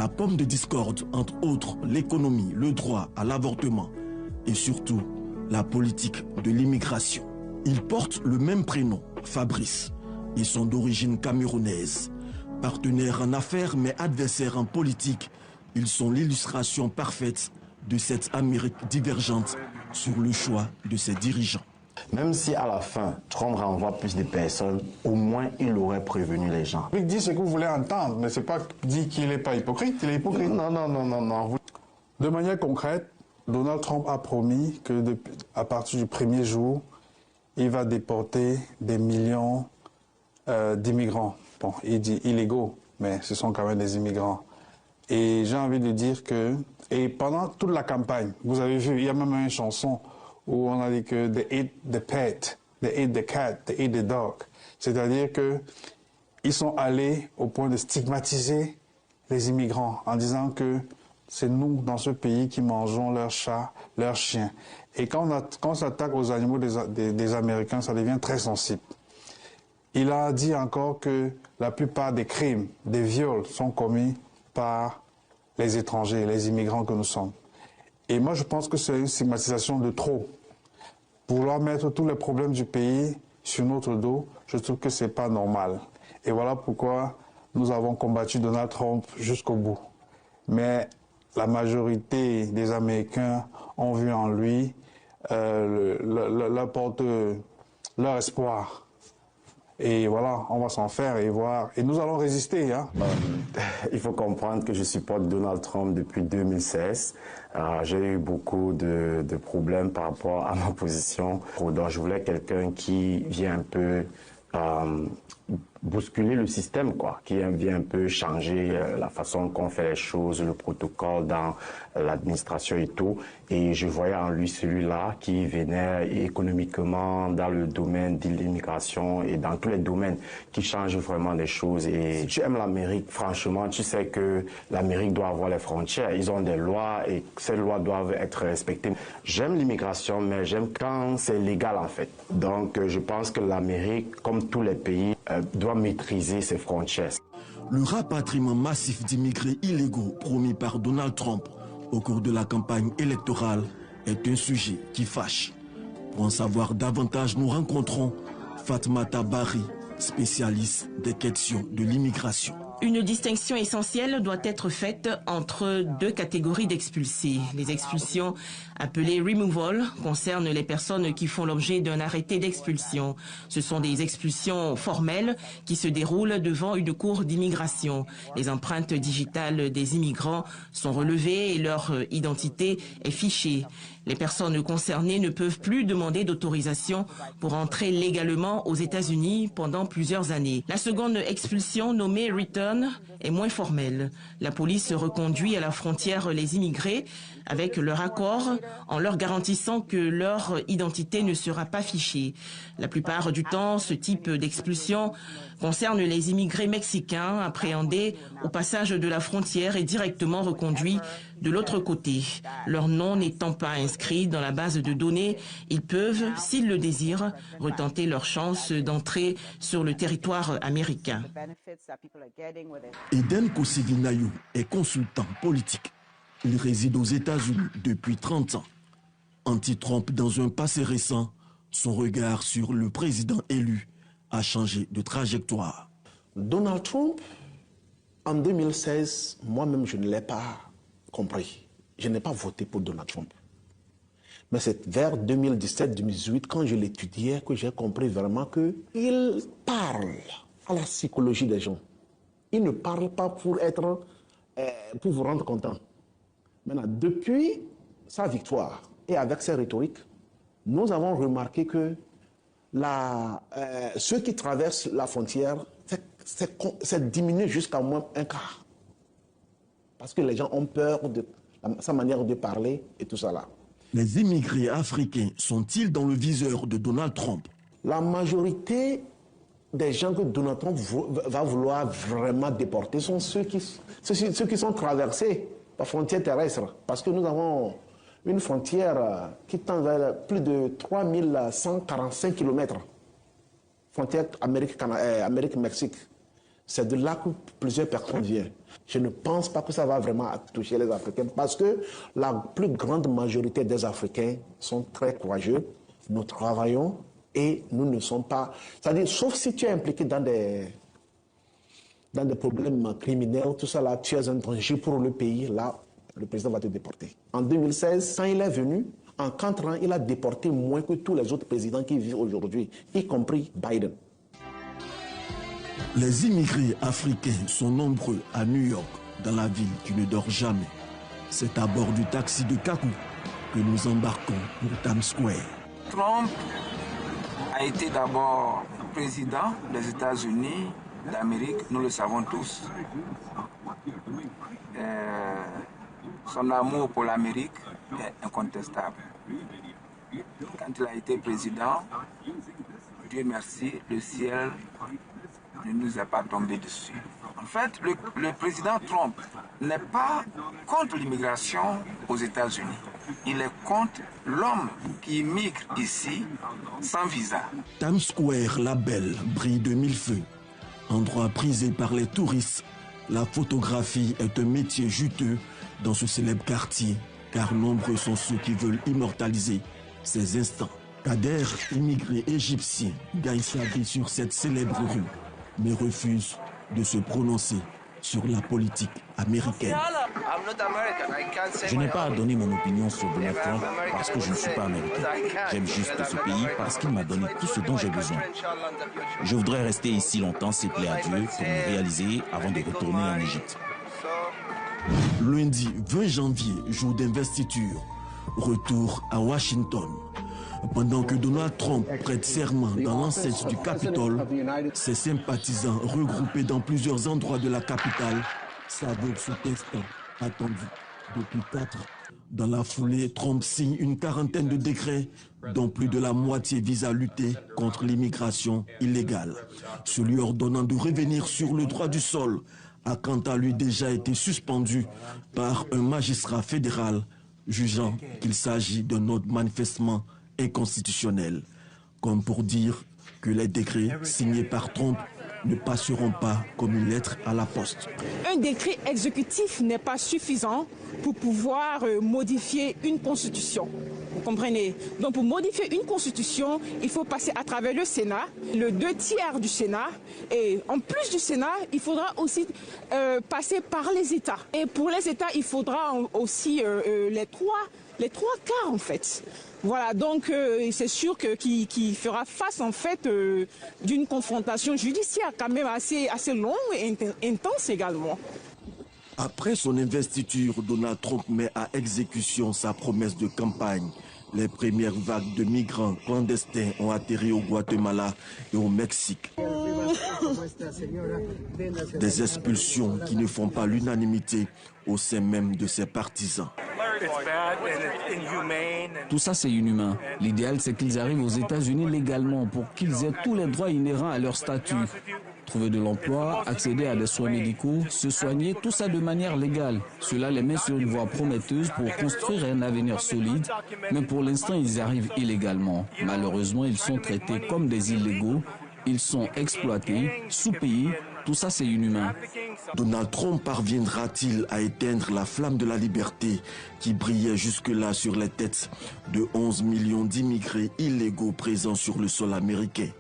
La pomme de discorde, entre autres l'économie, le droit à l'avortement et surtout la politique de l'immigration. Ils portent le même prénom, Fabrice. Ils sont d'origine camerounaise. Partenaires en affaires mais adversaires en politique, ils sont l'illustration parfaite de cette Amérique divergente sur le choix de ses dirigeants. Même si à la fin, Trump renvoie plus de personnes, au moins il aurait prévenu les gens. Il dit ce que vous voulez entendre, mais ce n'est pas dit qu'il n'est pas hypocrite, il est hypocrite. Non. De manière concrète, Donald Trump a promis que à partir du premier jour, il va déporter des millions d'immigrants. Bon, il dit illégaux, mais ce sont quand même des immigrants. Et j'ai envie de dire que, et pendant toute la campagne, vous avez vu, il y a même une chanson où on a dit que they eat the pet, they eat the cat, they eat the dog. C'est-à-dire que ils sont allés au point de stigmatiser les immigrants en disant que c'est nous, dans ce pays, qui mangeons leurs chats, leurs chiens. Et quand on s'attaque aux animaux des Américains, ça devient très sensible. Il a dit encore que la plupart des crimes, des viols sont commis par les étrangers, les immigrants que nous sommes. Et moi, je pense que c'est une stigmatisation de trop. Vouloir mettre tous les problèmes du pays sur notre dos, je trouve que c'est pas normal. Et voilà pourquoi nous avons combattu Donald Trump jusqu'au bout. Mais la majorité des Américains ont vu en lui leur espoir. Et voilà, on va s'en faire et voir. Et nous allons résister. Hein. Il faut comprendre que je supporte Donald Trump depuis 2016. J'ai eu beaucoup de problèmes par rapport à ma position. Donc je voulais quelqu'un qui vient un peu bousculer le système, quoi, qui vient un peu changer la façon qu'on fait les choses, le protocole dans l'administration et tout. Et je voyais en lui celui-là qui venait économiquement dans le domaine de l'immigration et dans tous les domaines qui changent vraiment les choses. Et si tu aimes l'Amérique, franchement, tu sais que l'Amérique doit avoir les frontières. Ils ont des lois et ces lois doivent être respectées. J'aime l'immigration, mais j'aime quand c'est légal en fait. Donc je pense que l'Amérique, comme tous les pays, doit maîtriser ses frontières. Le rapatriement massif d'immigrés illégaux promis par Donald Trump au cours de la campagne électorale est un sujet qui fâche. Pour en savoir davantage, nous rencontrons Fatmata Bari, spécialiste des questions de l'immigration. Une distinction essentielle doit être faite entre deux catégories d'expulsés. Les expulsions appelées removal concernent les personnes qui font l'objet d'un arrêté d'expulsion. Ce sont des expulsions formelles qui se déroulent devant une cour d'immigration. Les empreintes digitales des immigrants sont relevées et leur identité est fichée. Les personnes concernées ne peuvent plus demander d'autorisation pour entrer légalement aux États-Unis pendant plusieurs années. La seconde expulsion, nommée return, est moins formelle. La police reconduit à la frontière les immigrés avec leur accord en leur garantissant que leur identité ne sera pas fichée. La plupart du temps, ce type d'expulsion concerne les immigrés mexicains appréhendés au passage de la frontière et directement reconduits de l'autre côté. Leur nom n'étant pas inscrit dans la base de données, ils peuvent, s'ils le désirent, retenter leur chance d'entrer sur le territoire américain. Eden Kosivinayu est consultant politique. Il réside aux États-Unis depuis 30 ans. Anti-Trump dans un passé récent, son regard sur le président élu a changé de trajectoire. Donald Trump, en 2016, moi-même je ne l'ai pas compris. Je n'ai pas voté pour Donald Trump. Mais c'est vers 2017-2018, quand je l'étudiais, que j'ai compris vraiment qu'il parle à la psychologie des gens. Il ne parle pas pour vous rendre content. Maintenant, depuis sa victoire et avec ses rhétoriques, nous avons remarqué que ceux qui traversent la frontière, c'est diminué jusqu'à moins un quart. Parce que les gens ont peur de sa manière de parler et tout ça là. Les immigrés africains sont-ils dans le viseur de Donald Trump? La majorité des gens que Donald Trump va vouloir vraiment déporter sont ceux qui sont traversés par frontière terrestre. Parce que nous avons une frontière qui tend vers plus de 3145 km. Frontière Amérique-Mexique. C'est de là que plusieurs personnes viennent. Je ne pense pas que ça va vraiment toucher les Africains parce que la plus grande majorité des Africains sont très courageux. Nous travaillons et nous ne sommes pas... C'est-à-dire, sauf si tu es impliqué dans des problèmes criminels, tout ça là, tu es un danger pour le pays, là, le président va te déporter. En 2016, quand il est venu, en 4 ans, il a déporté moins que tous les autres présidents qui vivent aujourd'hui, y compris Biden. Les immigrés africains sont nombreux à New York, dans la ville qui ne dort jamais. C'est à bord du taxi de Kaku que nous embarquons pour Times Square. Trump a été d'abord président des États-Unis d'Amérique, nous le savons tous. Son amour pour l'Amérique est incontestable. Quand il a été président, Dieu merci, le ciel ne nous est pas tombé dessus. En fait, le président Trump n'est pas contre l'immigration aux États-Unis. Il est contre l'homme qui immigre ici sans visa. Times Square, la belle, brille de mille feux. Endroit prisé par les touristes, la photographie est un métier juteux dans ce célèbre quartier, car nombreux sont ceux qui veulent immortaliser ces instants. Kader, immigré égyptien, gagne sa vie sur cette célèbre rue, mais refuse de se prononcer sur la politique américaine. Je n'ai pas à donner mon opinion sur Donald Trump parce que je ne suis pas américain. J'aime juste ce pays parce qu'il m'a donné tout ce dont j'ai besoin. Je voudrais rester ici longtemps, s'il plaît à Dieu, pour me réaliser avant de retourner en Égypte. Lundi 20 janvier, jour d'investiture, retour à Washington. Pendant que Donald Trump prête serment dans l'enceinte du Capitole, ses sympathisants regroupés dans plusieurs endroits de la capitale savourent cet instant attendu depuis 4 ans. Dans la foulée, Trump signe une quarantaine de décrets dont plus de la moitié vise à lutter contre l'immigration illégale. Celui ordonnant de revenir sur le droit du sol a quant à lui déjà été suspendu par un magistrat fédéral jugeant qu'il s'agit d'un ordre manifestement inconstitutionnel, comme pour dire que les décrets signés par Trump ne passeront pas comme une lettre à la poste. Un décret exécutif n'est pas suffisant pour pouvoir modifier une constitution. Vous comprenez? Donc pour modifier une constitution, il faut passer à travers le Sénat, le 2/3 du Sénat, et en plus du Sénat, il faudra aussi passer par les États. Et pour les États, il faudra aussi les trois quarts en fait. Voilà, donc c'est sûr qu'il fera face en fait d'une confrontation judiciaire quand même assez longue et intense également. Après son investiture, Donald Trump met à exécution sa promesse de campagne. Les premières vagues de migrants clandestins ont atterri au Guatemala et au Mexique. Des expulsions qui ne font pas l'unanimité au sein même de ses partisans. Tout ça, c'est inhumain. L'idéal, c'est qu'ils arrivent aux États-Unis légalement pour qu'ils aient tous les droits inhérents à leur statut. Trouver de l'emploi, accéder à des soins médicaux, se soigner, tout ça de manière légale. Cela les met sur une voie prometteuse pour construire un avenir solide, mais pour l'instant, ils arrivent illégalement. Malheureusement, ils sont traités comme des illégaux, ils sont exploités, sous-payés. Tout ça, c'est inhumain. Donald Trump parviendra-t-il à éteindre la flamme de la liberté qui brillait jusque-là sur les têtes de 11 millions d'immigrés illégaux présents sur le sol américain?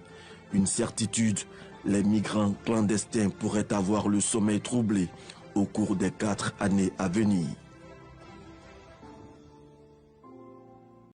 Une certitude, les migrants clandestins pourraient avoir le sommeil troublé au cours des 4 années à venir.